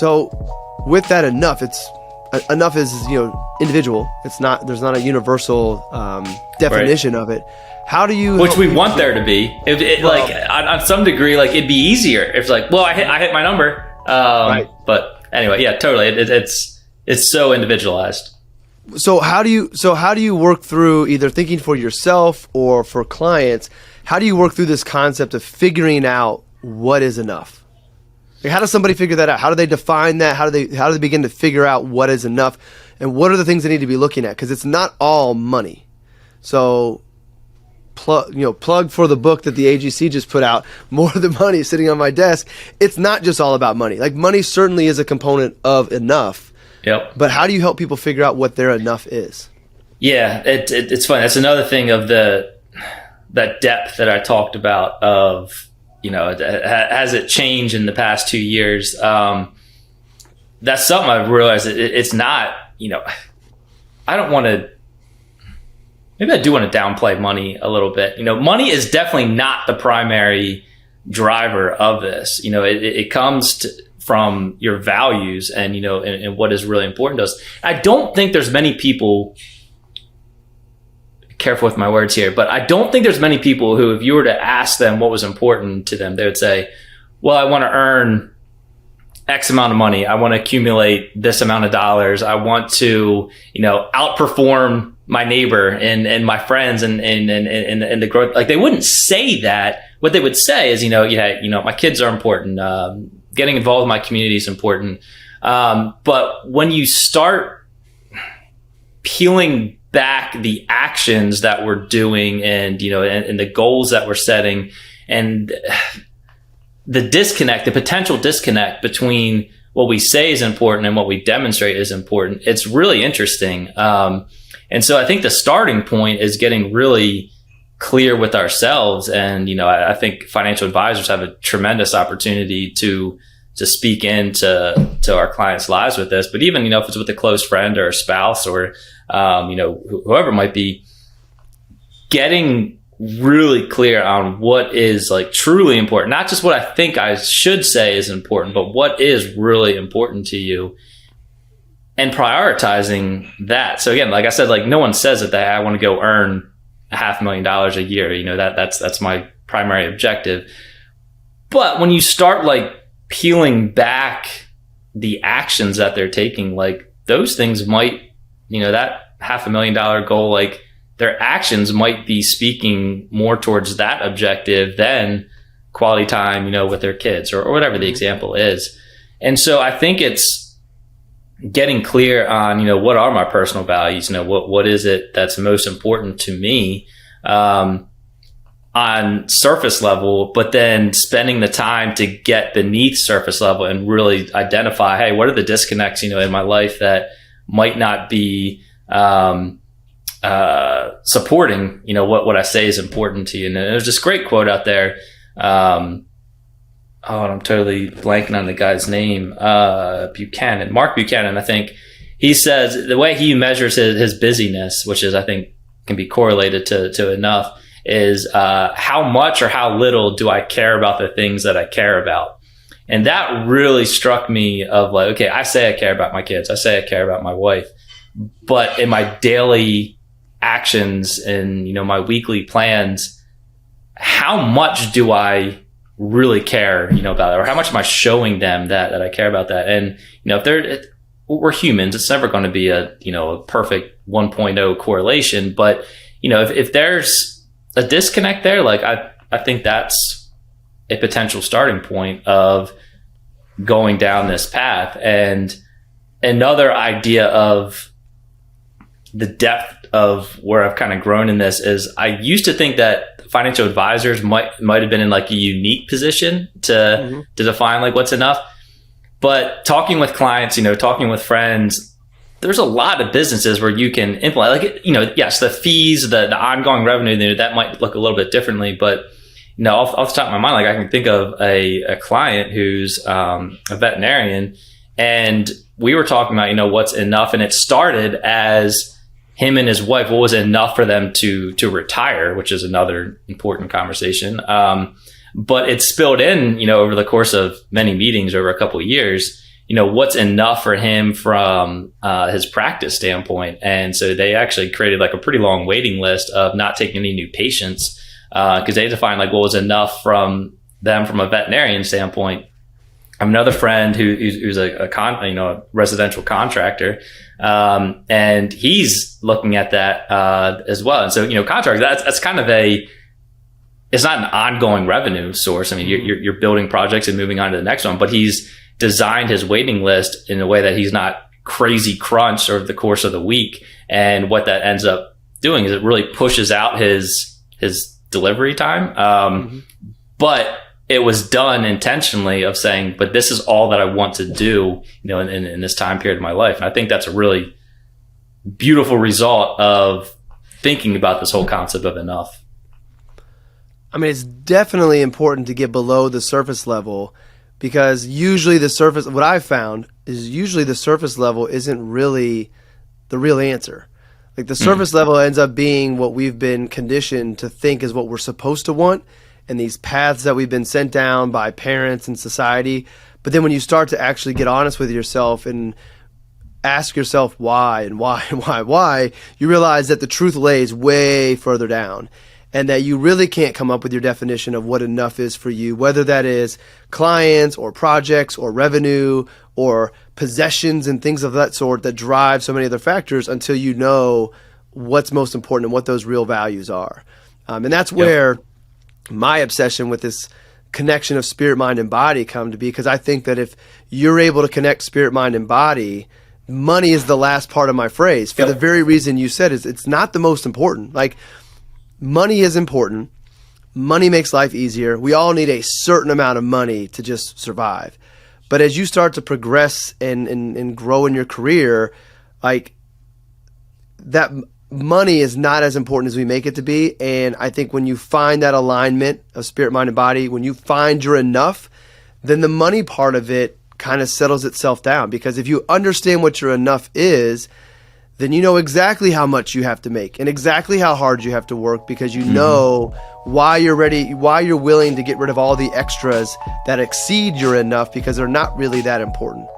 So with that enough is, individual. There's not a universal definition of it. How do you, which we want there to be, like on some degree, like it'd be easier if like, well, I hit my number. Right. But anyway, yeah, totally. It's so individualized. So how do you work through either thinking for yourself or for clients? How do you work through this concept of figuring out what is enough? Like, how does somebody figure that out? How do they define that? How do they begin to figure out what is enough? And what are the things they need to be looking at? Because it's not all money. So plug for the book that the AGC just put out, More Than Money, sitting on my desk. It's not just all about money. Like, money certainly is a component of enough. Yep. But how do you help people figure out what their enough is? Yeah, it's funny. That's another thing of that depth that I talked about of, has it changed in the past 2 years? That's something I've realized. It's not, I don't want to, maybe I do want to downplay money a little bit. Money is definitely not the primary driver of this. It comes from your values and, and what is really important to us. I don't think there's many people, careful with my words here, but I don't think there's many people who, if you were to ask them what was important to them, they would say, well, I want to earn X amount of money. I want to accumulate this amount of dollars. I want to, outperform my neighbor and my friends and the growth. Like, they wouldn't say that. What they would say is, my kids are important. Getting involved in my community is important. But when you start peeling back the actions that we're doing and, and the goals that we're setting and the potential disconnect between what we say is important and what we demonstrate is important, it's really interesting. And so I think the starting point is getting really clear with ourselves. And, I think financial advisors have a tremendous opportunity to speak into our clients' lives with this. But even, if it's with a close friend or a spouse or, whoever it might be, getting really clear on what is like truly important, not just what I think I should say is important, but what is really important to you, and prioritizing that. So again, like I said, like no one says that I want to go earn $500,000 a year. That's my primary objective. But when you start like peeling back the actions that they're taking, like those things might, that $500,000 goal, like their actions might be speaking more towards that objective than quality time, with their kids or whatever the example is. And so I think it's getting clear on, what are my personal values? What is it that's most important to me, on surface level, but then spending the time to get beneath surface level and really identify, hey, what are the disconnects, in my life that might not be, supporting, what I say is important to you. And there's this great quote out there. And I'm totally blanking on the guy's name. Mark Buchanan, I think. He says the way he measures his busyness, which is, I think, can be correlated to enough, is how much or how little do I care about the things that I care about. And that really struck me of like, okay, I say I care about my kids. I say I care about my wife. But in my daily actions and, my weekly plans, how much do I really care, about it? Or how much am I showing them that I care about that? And, if we're humans, it's never going to be a perfect 1.0 correlation. But, if there's a disconnect there, like I think that's a potential starting point of going down this path. And another idea of the depth of where I've kind of grown in this is I used to think that financial advisors might have been in like a unique position to define like what's enough. But talking with clients, talking with friends, there's a lot of businesses where you can implement, like, yes, the fees, the ongoing revenue, that might look a little bit differently. But, off the top of my mind, like I can think of a client who's a veterinarian, and we were talking about, what's enough. And it started as him and his wife, what was enough for them to retire, which is another important conversation. But it spilled in, over the course of many meetings over a couple of years, what's enough for him from his practice standpoint. And so they actually created like a pretty long waiting list of not taking any new patients because they had to find like what was enough from them from a veterinarian standpoint. I have another friend who's a residential contractor, and he's looking at that as well. And so, contracts, that's kind of it's not an ongoing revenue source. I mean, you're building projects and moving on to the next one, but he's designed his waiting list in a way that he's not crazy crunched over the course of the week. And what that ends up doing is it really pushes out his delivery time. But it was done intentionally of saying, but this is all that I want to do, in this time period of my life. And I think that's a really beautiful result of thinking about this whole concept of enough. I mean, it's definitely important to get below the surface level, because usually what I've found is usually the surface level isn't really the real answer. Like the surface level ends up being what we've been conditioned to think is what we're supposed to want, and these paths that we've been sent down by parents and society. But then when you start to actually get honest with yourself and ask yourself why and why and why, you realize that the truth lays way further down, and that you really can't come up with your definition of what enough is for you, whether that is clients or projects or revenue or possessions and things of that sort that drive so many other factors, until you know what's most important and what those real values are. And that's where my obsession with this connection of spirit, mind, and body come to be, because I think that if you're able to connect spirit, mind, and body, money is the last part of my phrase for the very reason you said is it's not the most important. Like, money is important. Money makes life easier. We all need a certain amount of money to just survive. But as you start to progress and grow in your career, like, that money is not as important as we make it to be. And I think when you find that alignment of spirit, mind, and body, when you find you're enough, then the money part of it kind of settles itself down. Because if you understand what your enough is, then you know exactly how much you have to make and exactly how hard you have to work, because you know why you're ready, why you're willing to get rid of all the extras that exceed your enough, because they're not really that important.